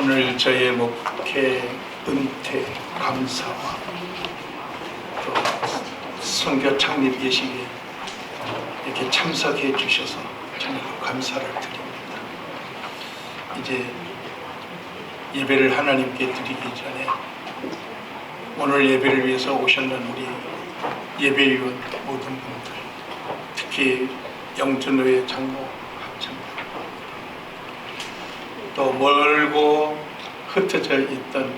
오늘 저의 목회 은퇴 감사와 또 선교 창립 예식에 이렇게 참석해 주셔서 정말 감사를 드립니다. 이제 예배를 하나님께 드리기 전에 오늘 예배를 위해서 오셨는 우리 예배위원 모든 분들, 특히 영준호의 장로 또 멀고 흩어져 있던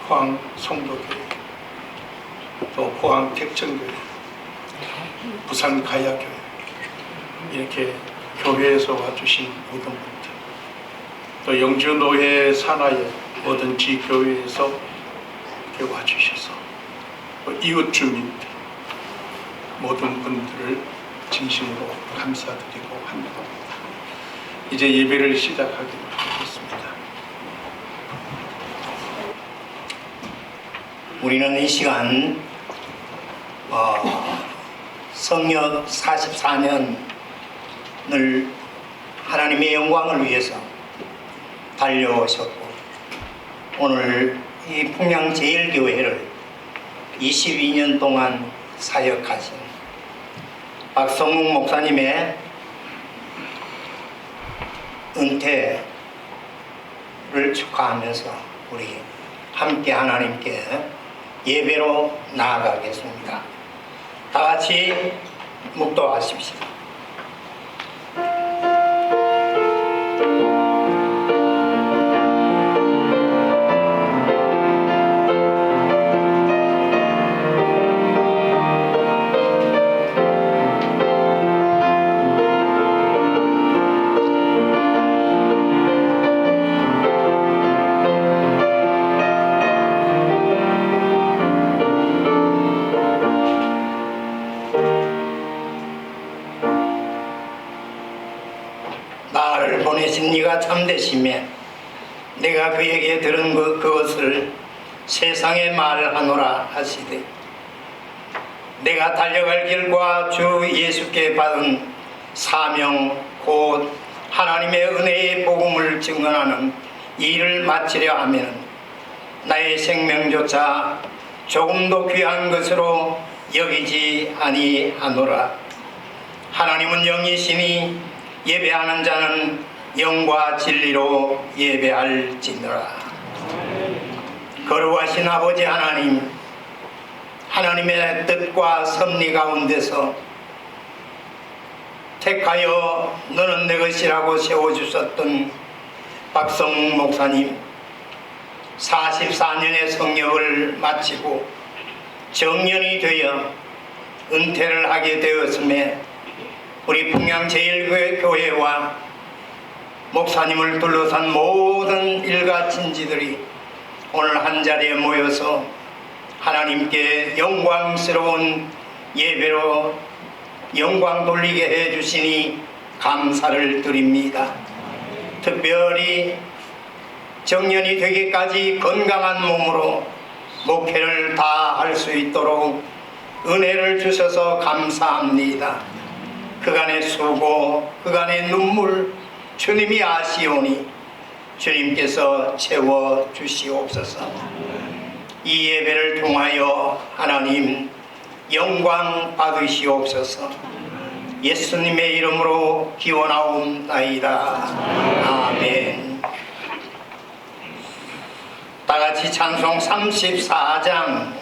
포항 성도교회, 또 포항 택천교회, 부산 가야교회, 이렇게 교회에서 와주신 모든 분들, 또 영주노회 산하의 모든 지교회에서 이렇게 와주셔서 이웃 주민들 모든 분들을 진심으로 감사드리고 합니다. 이제 예배를 시작하기로 하겠습니다. 우리는 이 시간 성역 44년을 하나님의 영광을 위해서 달려오셨고, 오늘 이 풍양제일교회를 22년 동안 사역하신 박성묵 목사님의 은퇴를 축하하면서 우리 함께 하나님께 예배로 나아가겠습니다. 다 같이 묵도하십시오. 나를 보내신 네가 참되시며 내가 그에게 들은 그것을 세상에 말하노라 하시되, 내가 달려갈 길과 주 예수께 받은 사명 곧 하나님의 은혜의 복음을 증언하는 일을 마치려 하면 나의 생명조차 조금도 귀한 것으로 여기지 아니하노라. 하나님은 영이시니 예배하는 자는 영과 진리로 예배할지니라. 거룩하신 아버지 하나님, 하나님의 뜻과 섭리 가운데서 택하여 너는 내 것이라고 세워주셨던 박성묵 목사님, 44년의 성역을 마치고 정년이 되어 은퇴를 하게 되었음에 우리 풍양제일교회와 목사님을 둘러싼 모든 일가 친지들이 오늘 한자리에 모여서 하나님께 영광스러운 예배로 영광 돌리게 해주시니 감사를 드립니다. 특별히 정년이 되기까지 건강한 몸으로 목회를 다 할 수 있도록 은혜를 주셔서 감사합니다. 그간의 수고, 그간의 눈물 주님이 아시오니 주님께서 채워주시옵소서. 이 예배를 통하여 하나님 영광 받으시옵소서. 예수님의 이름으로 기원하옵나이다. 아멘. 다같이 찬송 34장입니다.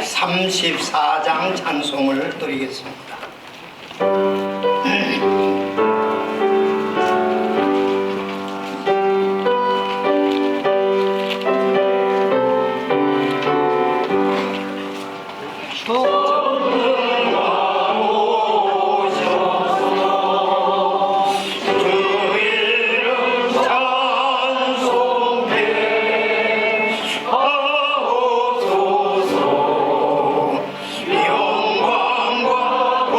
34장 찬송을 드리겠습니다. 영광과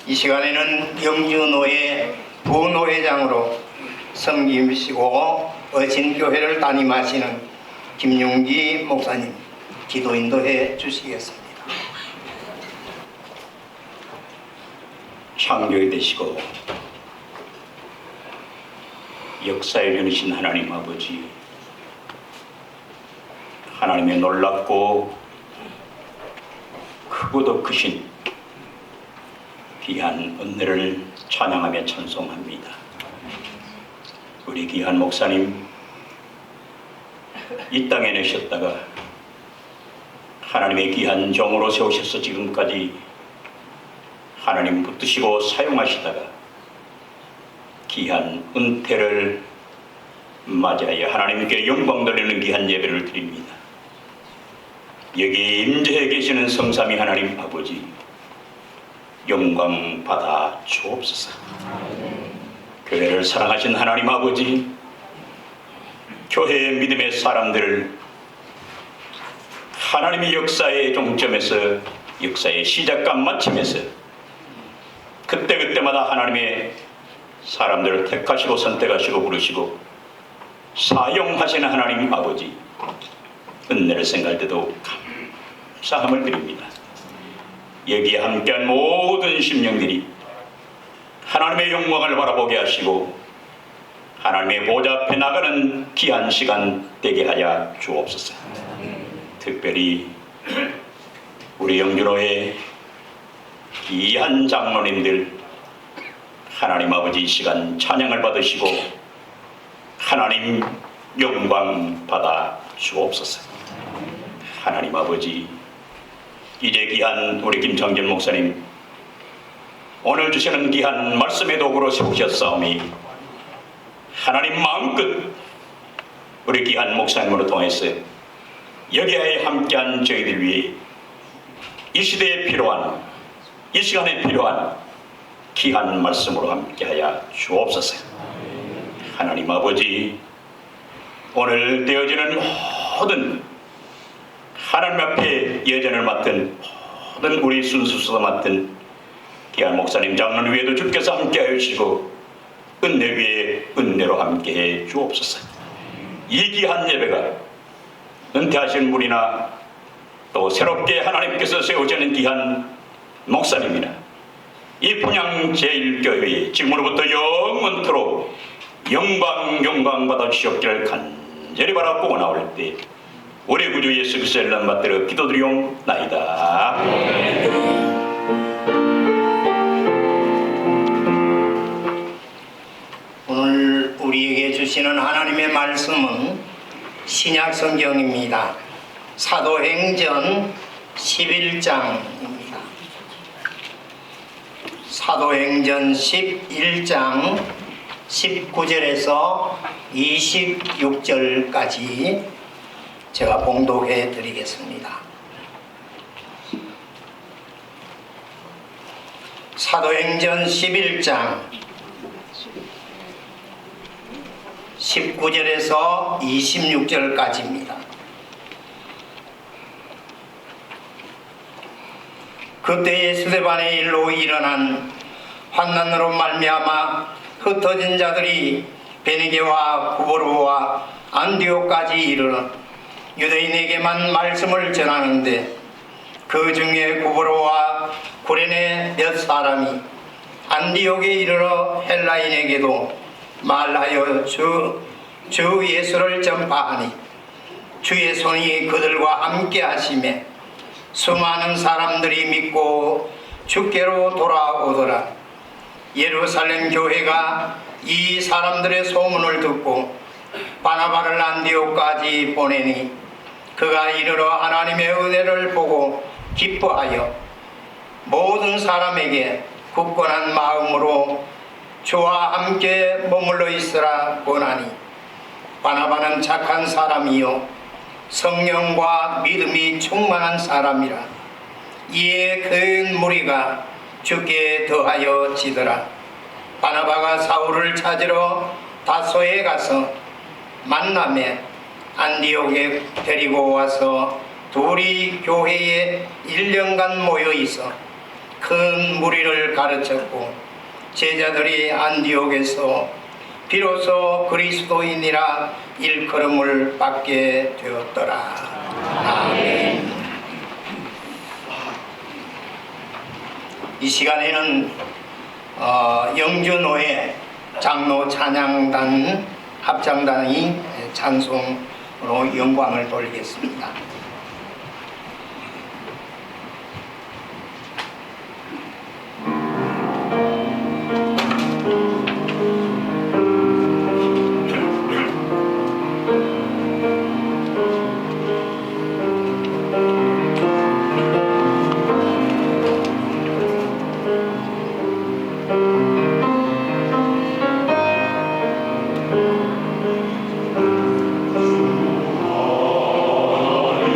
이 시간에는 영주노회 부노회장으로 섬기시고 어진교회를 담임하시는 김용기 목사님 기도 인도해 주시겠습니다. 창조이 되시고 역사에 변하신 하나님 아버지, 하나님의 놀랍고 크고도 크신 귀한 은혜를 찬양하며 찬송합니다. 우리 귀한 목사님 이 땅에 내셨다가 하나님의 귀한 종으로 세우셔서 지금까지 하나님 붙드시고 사용하시다가 귀한 은퇴를 맞이하여 하나님께 영광 돌리는 귀한 예배를 드립니다. 여기 임재해 계시는 성삼위 하나님 아버지, 영광 받아 주옵소서. 교회를 사랑하신 하나님 아버지, 교회의 믿음의 사람들을 하나님의 역사의 종점에서, 역사의 시작과 마침에서 그때그때마다 하나님의 사람들을 택하시고 선택하시고 부르시고 사용하시는 하나님 아버지, 은혜를 생각할 때도 감사함을 드립니다. 여기에 함께한 모든 심령들이 하나님의 영광을 바라보게 하시고 하나님의 보좌 앞에 나가는 귀한 시간 되게 하여 주옵소서. 특별히 우리 영주로의 귀한 장로님들 하나님 아버지 이 시간 찬양을 받으시고 하나님 영광 받아 주옵소서. 하나님 아버지, 이제 귀한 우리 김창진 목사님 오늘 주시는 귀한 말씀의 도구로 세우셨사오니 하나님 마음껏 우리 귀한 목사님으로 통해서 여기에 함께한 저희들 위해 이 시대에 필요한, 이 시간에 필요한 귀한 말씀으로 함께하여 주옵소서. 하나님 아버지, 오늘 되어지는 모든 하나님 앞에 예전을 맡은 모든 우리 순수수도 맡은 귀한 목사님 장로님 위에도 주께서 함께하여 주시고 은혜 위에 은혜로 함께해 주옵소서. 이 귀한 예배가 은퇴하신 분이나 또 새롭게 하나님께서 세우시는 귀한 목사님이나 이 분양 제1교회 지금으로부터 영원토록 영광 받아 주시옵기를 간절히 바라보고 나올 때 우리 구주 예수 그리스도의 이름 받들어 기도드리옵나이다. 오늘 우리에게 주시는 하나님의 말씀은 신약 성경입니다. 사도행전 11장입니다. 사도행전 11장 19절에서 26절까지 제가 봉독해 드리겠습니다. 사도행전 11장 19절에서 26절까지입니다. 그때에 스데반의 일로 일어난 환난으로 말미암아 흩어진 자들이 베니게와 구브로와 안디옥까지 이르러 유대인에게만 말씀을 전하는데 그 중에 구브로와 구레네 몇 사람이 안디옥에 이르러 헬라인에게도 말하여 주 예수를 전파하니 주의 손이 그들과 함께 하시매 수많은 사람들이 믿고 주께로 돌아오더라. 예루살렘 교회가 이 사람들의 소문을 듣고 바나바를 안디옥까지 보내니 그가 이르러 하나님의 은혜를 보고 기뻐하여 모든 사람에게 굳건한 마음으로 주와 함께 머물러 있으라 권하니 바나바는 착한 사람이요 성령과 믿음이 충만한 사람이라. 이에 큰 무리가 주께 더하여 지더라. 바나바가 사울을 찾으러 다소에 가서 만남에 안디옥에 데리고 와서 둘이 교회에 1년간 모여 있어 큰 무리를 가르쳤고 제자들이 안디옥에서 비로소 그리스도인이라 일컬음을 받게 되었더라. 아멘. 이 시간에는 영주노회 장로 찬양단 합창단이 찬송으로 영광을 돌리겠습니다. 주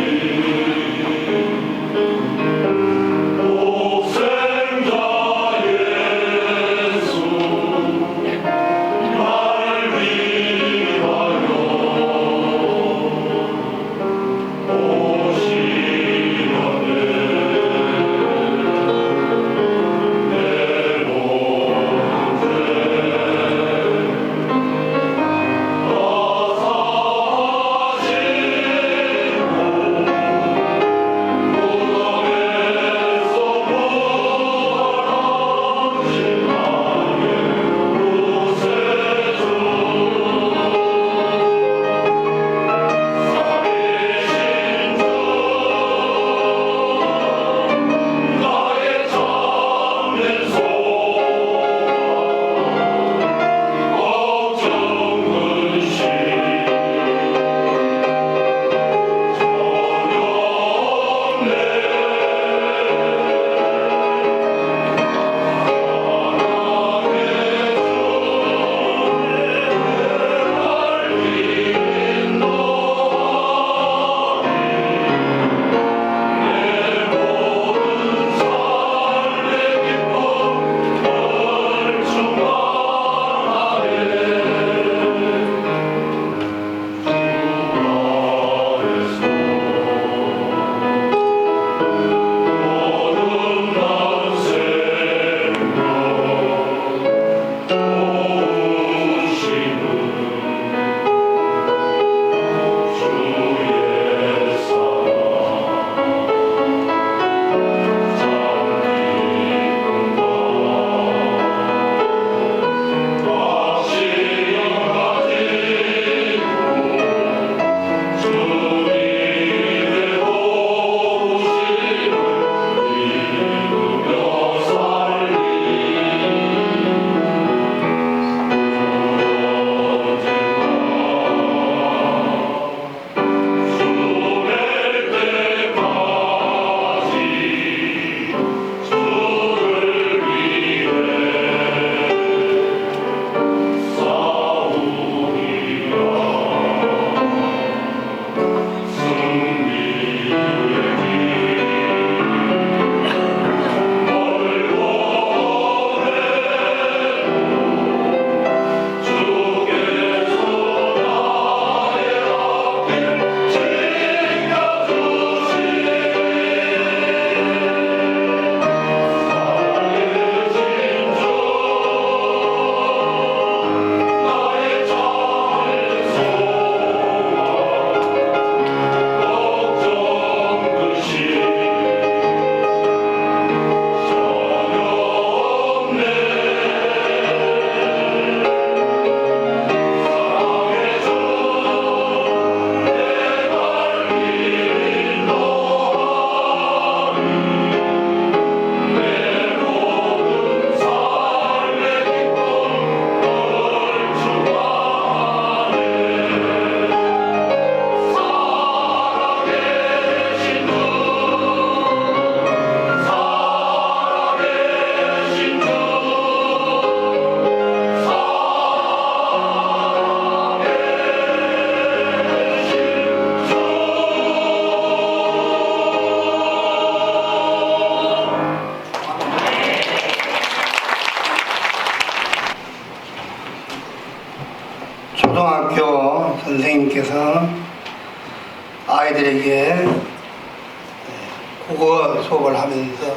선교 수업을 하면서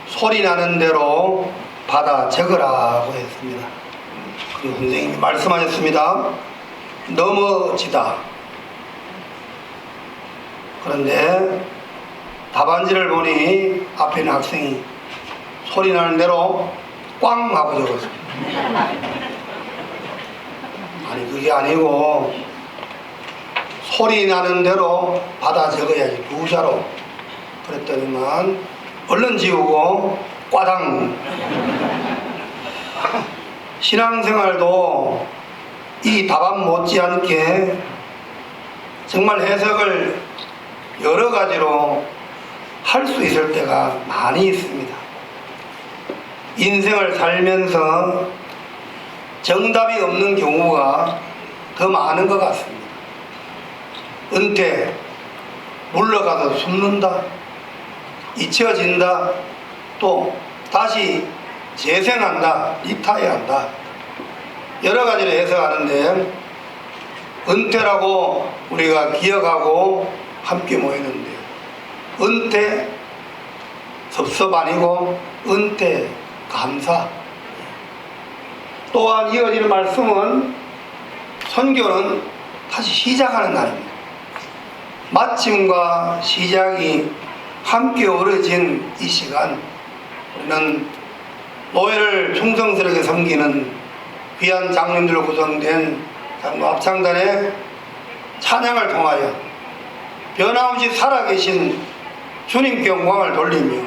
소리 나는 대로 받아 적으라고 했습니다. 그리고 선생님이 말씀하셨습니다. 넘어지다. 그런데 답안지를 보니 앞에 있는 학생이 소리 나는 대로 꽝 하고 적었습니다. 아니 그게 아니고 소리 나는 대로 받아 적어야지 두자로. 그랬더니만 얼른 지우고 꽈당. 신앙생활도 이 답안 못지않게 정말 해석을 여러 가지로 할 수 있을 때가 많이 있습니다. 인생을 살면서 정답이 없는 경우가 더 많은 것 같습니다. 은퇴, 물러가서 숨는다, 잊혀진다, 또 다시 재생한다, 리타이어한다. 여러 가지로 해석하는데 은퇴라고 우리가 기억하고 함께 모이는데 은퇴 섭섭 아니고 은퇴 감사. 또한 이어지는 말씀은 선교는 다시 시작하는 날입니다. 마침과 시작이 함께 어우러진 이 시간, 우리는 노예를 충성스럽게 섬기는 귀한 장님들로 구성된 장로 합창단의 찬양을 통하여 변함없이 살아계신 주님께 영광을 돌리며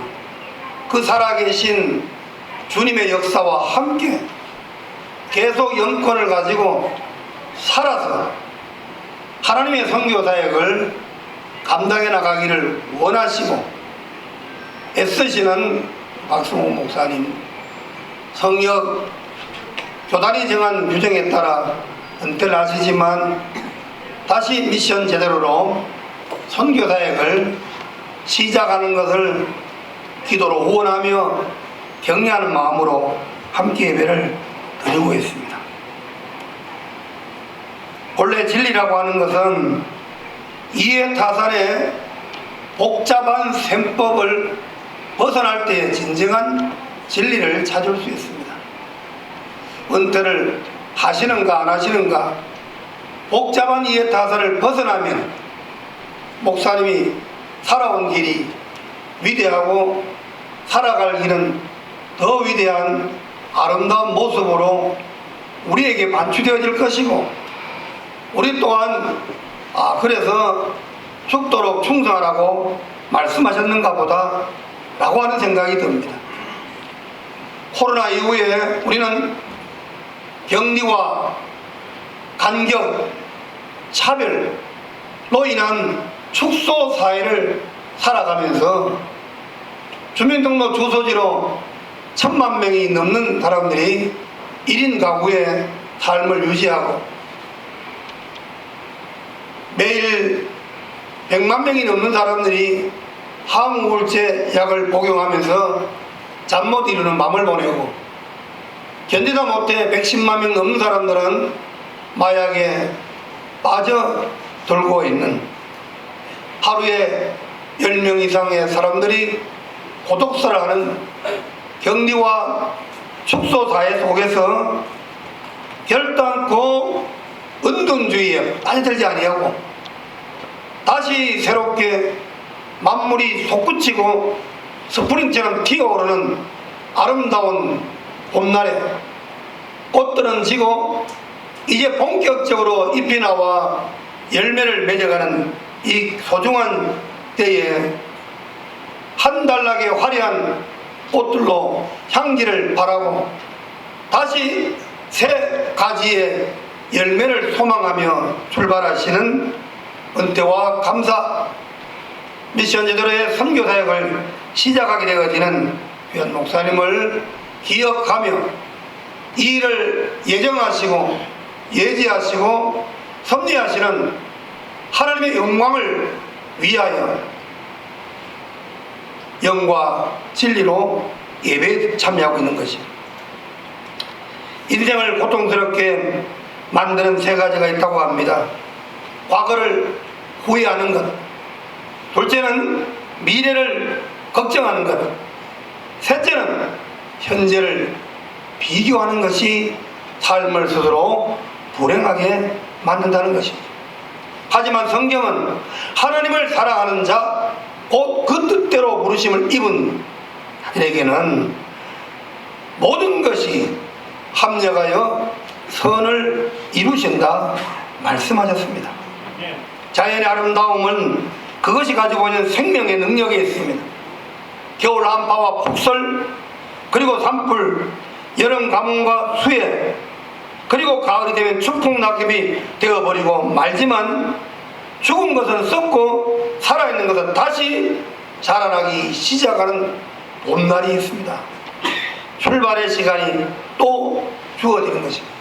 그 살아계신 주님의 역사와 함께 계속 영권을 가지고 살아서 하나님의 선교 사역을 감당해 나가기를 원하시고 애쓰시는 박승호 목사님, 성역 교단이 정한 규정에 따라 은퇴를 하시지만 다시 미션 제대로로 선교 사역을 시작하는 것을 기도로 후원하며 격려하는 마음으로 함께 예배를 드리고 있습니다. 본래 진리라고 하는 것은 이해타산의 복잡한 셈법을 벗어날 때 진정한 진리를 찾을 수 있습니다. 은퇴를 하시는가 안 하시는가 복잡한 이해타산을 벗어나면 목사님이 살아온 길이 위대하고 살아갈 길은 더 위대한 아름다운 모습으로 우리에게 반추되어질 것이고 우리 또한 그래서 죽도록 충성하라고 말씀하셨는가 보다 라고 하는 생각이 듭니다. 코로나 이후에 우리는 격리와 간격, 차별로 인한 축소 사회를 살아가면서 주민등록 주소지로 1000만 명이 넘는 사람들이 1인 가구의 삶을 유지하고 매일 100만 명이 넘는 사람들이 항우울제 약을 복용하면서 잠 못 이루는 밤을 보내고 견디다 못해 110만 명 넘는 사람들은 마약에 빠져들고 있는 하루에 10명 이상의 사람들이 고독사를 하는 격리와 축소 사회 속에서 결단코 은둔주의에 빠져들지 아니하고 다시 새롭게 만물이 솟구치고 스프링처럼 튀어오르는 아름다운 봄날에 꽃들은 지고 이제 본격적으로 잎이 나와 열매를 맺어가는 이 소중한 때에 한달나게 화려한 꽃들로 향기를 바라고 다시 새 가지의 열매를 소망하며 출발하시는 은퇴와 감사 미션 제대로의 선교 사역을 시작하게 되어지는 귀한 목사님을 기억하며 이 일을 예정하시고 예지하시고 섭리하시는 하나님의 영광을 위하여 영과 진리로 예배에 참여하고 있는 것입니다. 인생을 고통스럽게 만드는 세 가지가 있다고 합니다. 과거를 후회하는 것, 둘째는 미래를 걱정하는 것. 셋째는 현재를 비교하는 것이 삶을 스스로 불행하게 만든다는 것입니다. 하지만 성경은 하나님을 사랑하는 자, 곧 그 뜻대로 부르심을 입은 자들에게는 모든 것이 합력하여 선을 이루신다 말씀하셨습니다. 자연의 아름다움은 그것이 가지고 있는 생명의 능력에 있습니다. 겨울 한파와 폭설, 그리고 산불, 여름 가뭄과 수해, 그리고 가을이 되면 추풍 낙엽이 되어버리고 말지만 죽은 것은 썩고 살아있는 것은 다시 자라나기 시작하는 봄날이 있습니다. 출발의 시간이 또 주어지는 것입니다.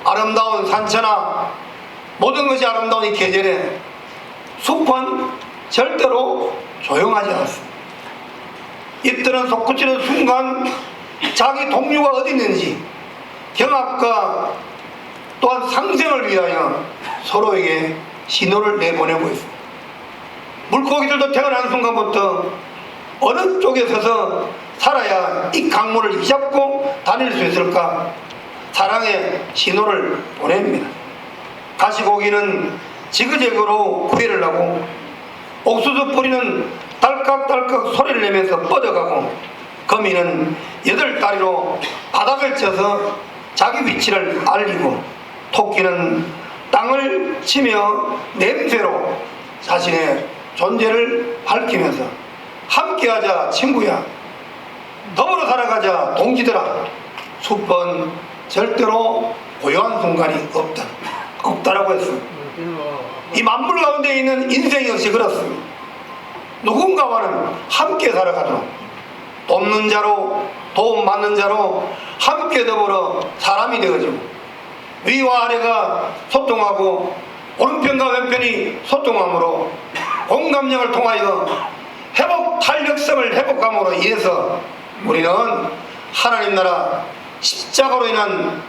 아름다운 산처나 모든 것이 아름다운 이 계절에 숲은 절대로 조용하지 않습니다. 잎들은 솟구치는 순간 자기 동료가 어디 있는지 경합과 또한 상생을 위하여 서로에게 신호를 내보내고 있습니다. 물고기들도 태어난 순간부터 어느 쪽에 서서 살아야 이 강물을 이잡고 다닐 수 있을까 사랑의 신호를 보냅니다. 가시고기는 지그재그로 구애를 하고 옥수수 뿌리는 딸깍딸깍 소리를 내면서 뻗어가고 거미는 8다리로 바닥을 쳐서 자기 위치를 알리고 토끼는 땅을 치며 냄새로 자신의 존재를 밝히면서 함께하자 친구야, 더불어 살아가자 동지들아, 숲은 절대로 고요한 순간이 없다라고 했습니다. 이 만물 가운데 있는 인생이 역시 그렇습니다. 누군가와는 함께 살아가도록 돕는 자로 도움받는 자로 함께 더불어 사람이 되어지고 위와 아래가 소통하고 오른편과 왼편이 소통함으로 공감력을 통하여 회복 탄력성을 회복함으로 인해서 우리는 하나님 나라 십자가로 인한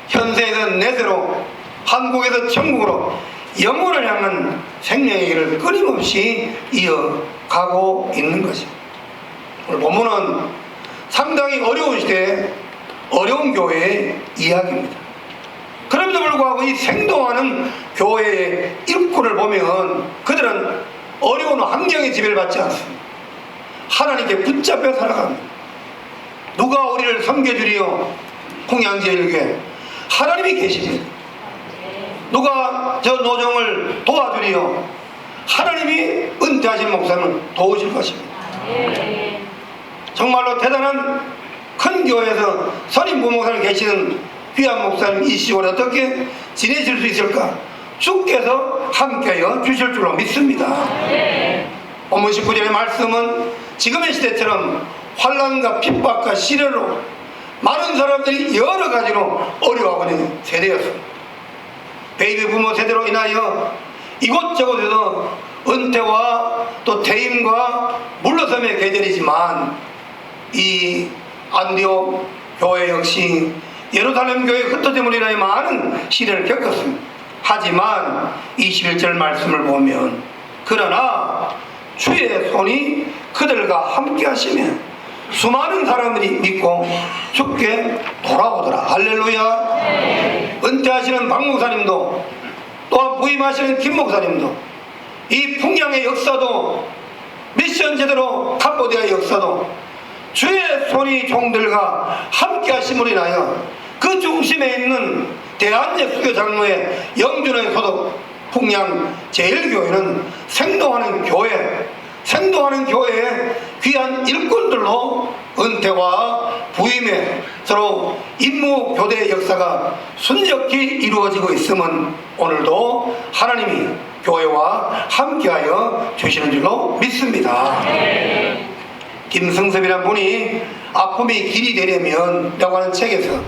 현세에서 내세로 한국에서 천국으로 영혼을 향한 생명의 길을 끊임없이 이어가고 있는 것입니다. 오늘 본문은 상당히 어려운 시대에 어려운 교회의 이야기입니다. 그럼에도 불구하고 이 생동하는 교회의 일꾼을 보면 그들은 어려운 환경에 지배를 받지 않습니다. 하나님께 붙잡혀 살아갑니다. 누가 우리를 섬겨주리요? 홍양제일교회 하나님이 계십니다. 누가 저 노정을 도와주리요? 하나님이 은퇴하신 목사님을 도우실 것입니다. 정말로 대단한 큰 교회에서 선임 부목사님 계시는 귀한 목사님 이 시골에 어떻게 지내실 수 있을까? 주께서 함께하여 주실 줄로 믿습니다. 본문 19절의 말씀은 지금의 시대처럼 환난과 핍박과 시련으로 많은 사람들이 여러 가지로 어려워하고 있는 세대였습니다. 베이비 부모 세대로 인하여 이곳저곳에서 은퇴와 또 퇴임과 물러섬의 계절이지만 이 안디옥 교회 역시 예루살렘 교회 흩어짐으로 인하여 많은 시련을 겪었습니다. 하지만 21절 말씀을 보면 그러나 주의 손이 그들과 함께 하시면 수많은 사람들이 믿고 주께 돌아오더라. 할렐루야. 은퇴하시는 박 목사님도 또한 부임하시는 김 목사님도 이 풍양의 역사도 미션 제대로 캄보디아의 역사도 주의 손이 종들과 함께 하심으로 인하여 그 중심에 있는 대한예수교 장로의 영준의 소속 풍양 제1교회는 생동하는 교회의 귀한 일꾼들로 은퇴와 부임에 서로 임무 교대의 역사가 순적히 이루어지고 있음은 오늘도 하나님이 교회와 함께하여 주시는 줄로 믿습니다. 김승섭이라는 분이 아픔이 길이 되려면 라고 하는 책에서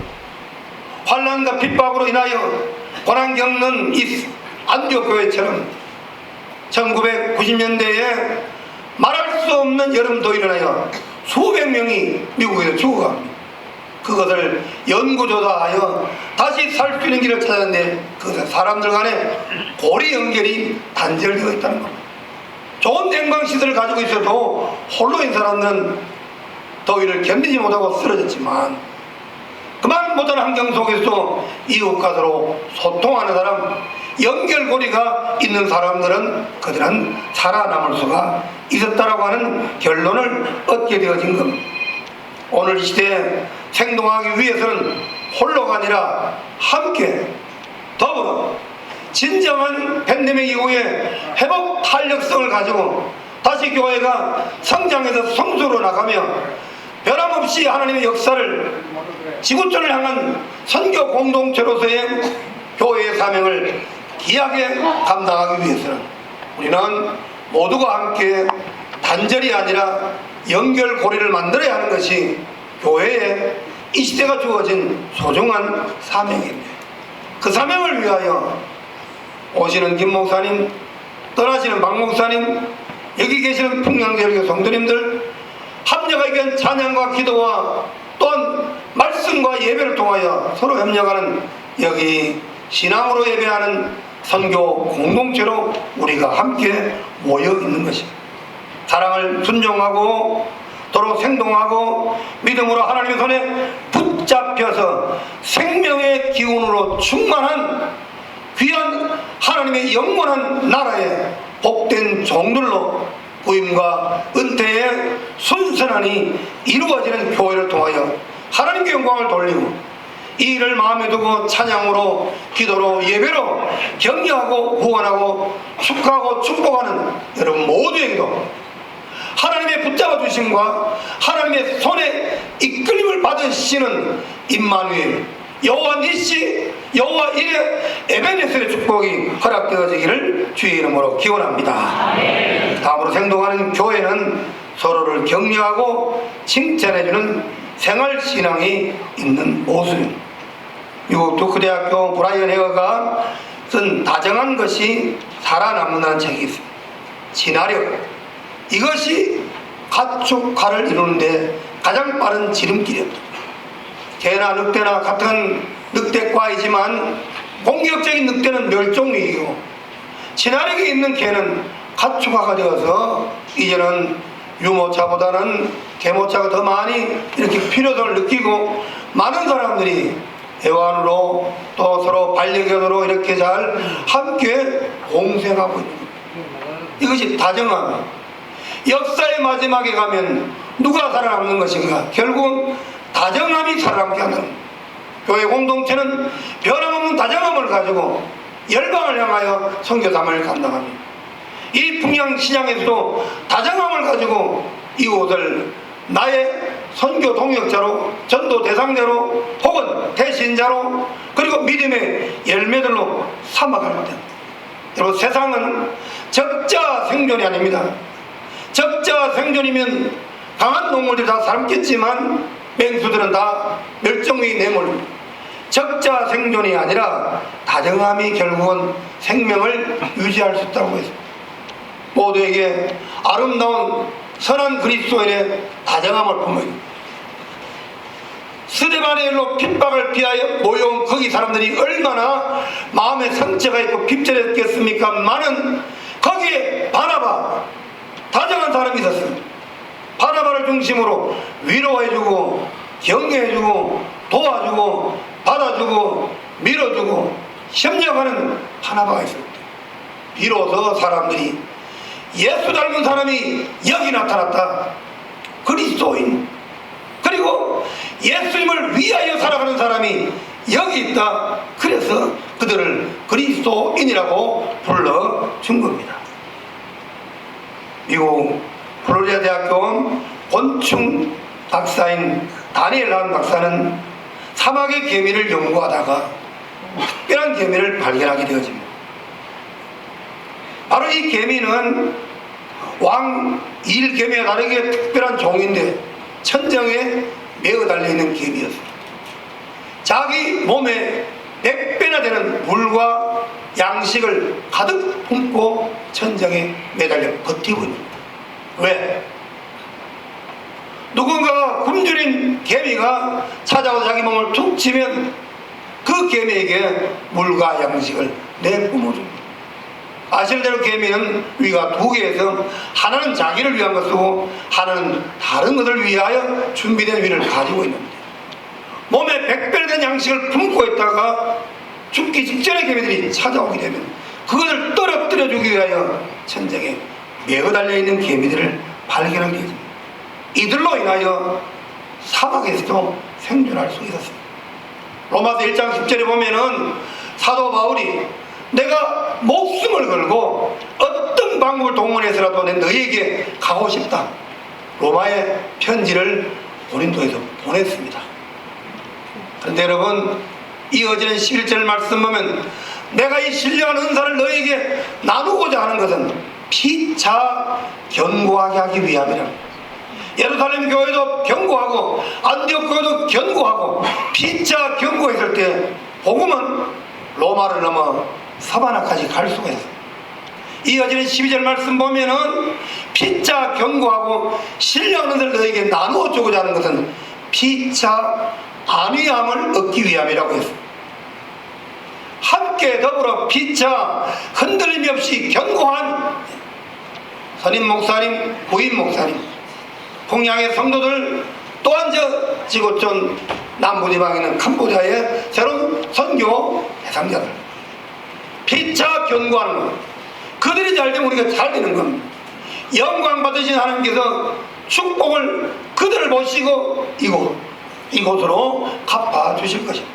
환난과 핍박으로 인하여 고난 겪는 이 안디옥 교회처럼 1990년대에 말할 수 없는 여름도 일어나여 수백 명이 미국에서 죽어갑니다. 그것을 연구조사하여 다시 살 수 있는 길을 찾았는데 그것은 사람들 간에 고리 연결이 단절되어 있다는 겁니다. 좋은 냉방시설을 가지고 있어도 홀로인 사람은 더위를 견디지 못하고 쓰러졌지만 그만 못한 환경 속에서 이웃과 서로 소통하는 사람, 연결고리가 있는 사람들은 그들은 살아남을 수가 있었다라고 하는 결론을 얻게 되어진 겁니다. 오늘 이 시대에 생동하기 위해서는 홀로가 아니라 함께 더불어 진정한 팬데믹 이후에 회복 탄력성을 가지고 다시 교회가 성장해서 성수로 나가며 변함없이 하나님의 역사를 지구촌을 향한 선교 공동체로서의 교회의 사명을 귀하게 감당하기 위해서는 우리는 모두가 함께 단절이 아니라 연결고리를 만들어야 하는 것이 교회에 이 시대가 주어진 소중한 사명입니다. 그 사명을 위하여 오시는 김 목사님, 떠나시는 박 목사님, 여기 계시는 풍양제일교 성도님들 합력하기 위한 찬양과 기도와 또한 말씀과 예배를 통하여 서로 협력하는 여기 신앙으로 예배하는 선교 공동체로 우리가 함께 모여 있는 것입니다. 사랑을 순종하고 도로 생동하고 믿음으로 하나님의 손에 붙잡혀서 생명의 기운으로 충만한 귀한 하나님의 영원한 나라의 복된 종들로 부임과 은퇴의 순선한이 이루어지는 교회를 통하여 하나님께 영광을 돌리고 이 일을 마음에 두고 찬양으로 기도로 예배로 격려하고 후원하고 축하하고 축복하는 여러분 모두에게도 하나님의 붙잡아 주심과 하나님의 손에 이끌림을 받으시는 임마누엘 여호와 니시 여호와 이레 에베네셀의 축복이 허락되어지기를 주의 이름으로 기원합니다. 다음으로 생동하는 교회는 서로를 격려하고 칭찬해주는 생활신앙이 있는 모습입니다. 미국 두크대학교 브라이언 헤어가 쓴 다정한 것이 살아남는다는 책이 있습니다. 진화력, 이것이 가축화를 이루는데 가장 빠른 지름길이었다. 개나 늑대나 같은 늑대과이지만 공격적인 늑대는 멸종위기고 진화력이 있는 개는 가축화가 되어서 이제는 유모차보다는 개모차가 더 많이 이렇게 필요성을 느끼고 많은 사람들이 애완으로 또 서로 반려견으로 이렇게 잘 함께 공생하고 있는 겁니다. 이것이 다정함. 역사의 마지막에 가면 누가 살아남는 것인가? 결국은 다정함이 살아남게 한다는 교회 공동체는 변함없는 다정함을 가지고 열방을 향하여 선교사명을 감당합니다. 이 풍양시장에서도 다정함을 가지고 이웃을 나의 선교 동역자로 전도 대상자로 혹은 대신자로 그리고 믿음의 열매들로 삼아갈 때 여러분 세상은 적자 생존이 아닙니다. 적자 생존이면 강한 동물들이 다 살겠지만 맹수들은 다 멸종위기 내몰입니다. 적자 생존이 아니라 다정함이 결국은 생명을 유지할 수 있다고 했습니다. 모두에게 아름다운 선한 그리스도인의 다정함을 품은 스데반의 일로 핍박을 피하여 모여온 거기 사람들이 얼마나 마음에 상처가 있고 핍절했겠습니까? 많은 거기에 바나바 다정한 사람이 있었습니다. 바나바를 중심으로 위로해주고 격려해주고 도와주고 받아주고 밀어주고 협력하는 바나바가 있습니다. 비로소 사람들이 예수 닮은 사람이 여기 나타났다. 그리스도인 그리고 예수님을 위하여 살아가는 사람이 여기 있다. 그래서 그들을 그리스도인이라고 불러준 겁니다. 미국 플로리다 대학교 곤충 박사인 다니엘 한 박사는 사막의 개미를 연구하다가 특별한 개미를 발견하게 되어집니다. 바로 이 개미는 왕일개미와 다르게 특별한 종인데 천정에 매어 달려있는 개미였습니다. 자기 몸에 100배나 되는 물과 양식을 가득 품고 천정에 매달려 버티고 있는 겁니다. 왜? 누군가가 굶주린 개미가 찾아와서 자기 몸을 툭 치면 그 개미에게 물과 양식을 내뿜어줍니다. 아시는 대로 계미는 위가 두 개에서 하나는 자기를 위한 것이고 하나는 다른 것을 위하여 준비된 위를 가지고 있는데, 몸에 백별된 양식을 품고 있다가 죽기 직전에 개미들이 찾아오게 되면 그것을 떨어뜨려 주기 위하여 천장에 매어 달려 있는 개미들을 발견하게 됩니다. 이들로 인하여 사막에서도 생존할 수 있었습니다. 로마서 1장 10절에 보면은 사도 바울이 내가 목숨을 걸고 어떤 방법을 동원해서라도 내 너희에게 가고 싶다, 로마의 편지를 고린도에서 보냈습니다. 그런데 여러분, 이어지는 11절 말씀 보면 내가 이 신령한 은사를 너희에게 나누고자 하는 것은 피차 견고하게 하기 위함이라. 예루살렘 교회도 견고하고 안디옥 교회도 견고하고 피차 견고했을 때 복음은 로마를 넘어 사바나까지 갈 수가 있어요. 이어지는 12절 말씀 보면은 피차 견고하고 신령한 것을 너에게 나누어 주고자 하는 것은 피차 안위함을 얻기 위함이라고 했습니다. 함께 더불어 피차 흔들림이 없이 견고한 선임 목사님, 부임 목사님, 동양의 성도들, 또한 저 지구촌 남부지방에 있는 캄보디아의 새로운 선교 대상자들, 피차 견고하는 것, 그들이 잘 되면 우리가 잘 되는 겁니다. 영광 받으신 하나님께서 축복을 그들을 모시고 이곳으로 갚아 주실 것입니다.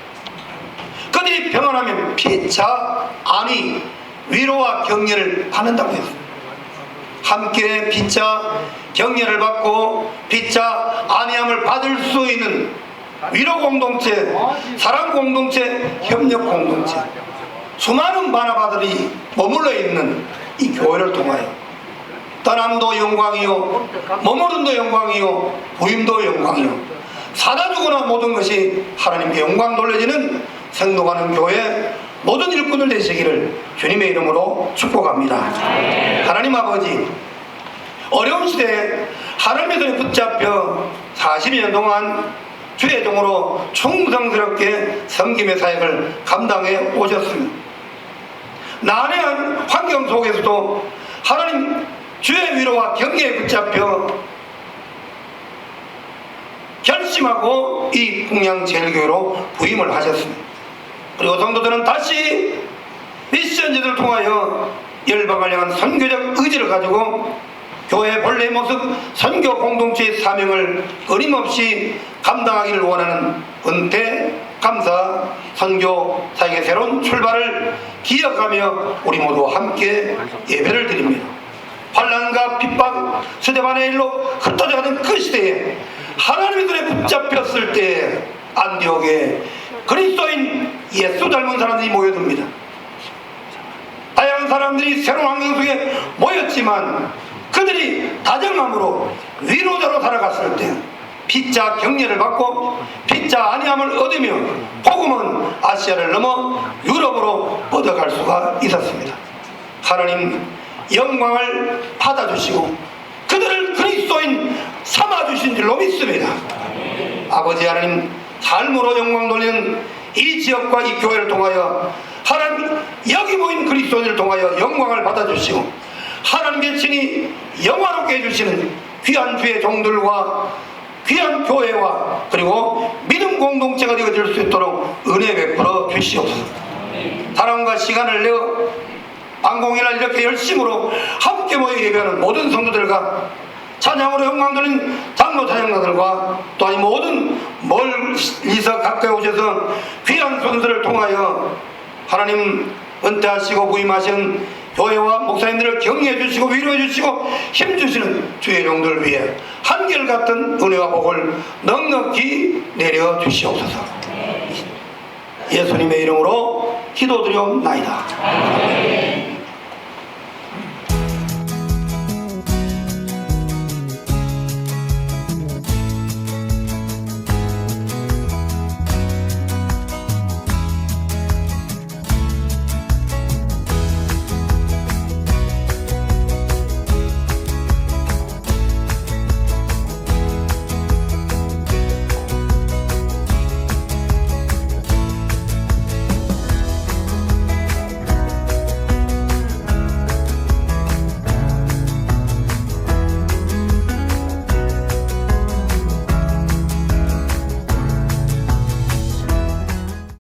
그들이 평안하면 피차 안위, 위로와 격려를 받는다고 했습니다. 함께 피차 격려를 받고 피차 안위함을 받을 수 있는 위로 공동체, 사랑 공동체, 협력 공동체, 수많은 바나바들이 머물러 있는 이 교회를 통하여 떠남도 영광이요, 머무름도 영광이요, 부임도 영광이요, 사다 주거나 모든 것이 하나님께 영광 돌려지는 생동하는 교회 모든 일꾼들 되시기를 주님의 이름으로 축복합니다. 하나님 아버지, 어려운 시대에 하나님의 손에 붙잡혀 40년 동안 주의 종으로 충성스럽게 섬김의 사역을 감당해 오셨습니다. 난해한 환경 속에서도 하나님 주의 위로와 격려에 붙잡혀 결심하고 이 풍양제일교회로 부임을 하셨습니다. 그리고 성도들은 다시 미션제들을 통하여 열방을 향한 선교적 의지를 가지고 교회의 본래의 모습, 선교 공동체의 사명을 끊임없이 감당하기를 원하는 은퇴, 감사, 선교 사역의 새로운 출발을 기억하며 우리 모두 함께 예배를 드립니다. 환난과 핍박, 스데반의 일로 흩어져가는 그 시대에 하나님의 손에 붙잡혔을 때 안디옥에 그리스도인 예수 닮은 사람들이 모여듭니다. 다양한 사람들이 새로운 환경 속에 모였지만 그들이 다정함으로 위로자로 살아갔을 때 피차 격려를 받고 피차 안위함을 얻으며 복음은 아시아를 넘어 유럽으로 뻗어갈 수가 있었습니다. 하나님 영광을 받아주시고 그들을 그리스도인 삼아주신 줄로 믿습니다. 아버지 하나님, 삶으로 영광 돌리는 이 지역과 이 교회를 통하여 하나님 여기 모인 그리스도인을 통하여 영광을 받아주시고 하나님의 친히 영화롭게 해주시는 귀한 주의 종들과 귀한 교회와 그리고 믿음 공동체가 되어질 수 있도록 은혜 베풀어 주시옵소서. 사랑과 시간을 내어 방공일날 이렇게 열심으로 함께 모여 예배하는 모든 성도들과 찬양으로 영광 돌린 장로 찬양가들과 또한 이 모든 멀리서 가까이 오셔서 귀한 손들을 통하여 하나님 은퇴하시고 부임하신 교회와 목사님들을 격려해 주시고 위로해 주시고 힘주시는 주의 종들 위해 한결같은 은혜와 복을 넉넉히 내려 주시옵소서. 예수님의 이름으로 기도드리옵나이다.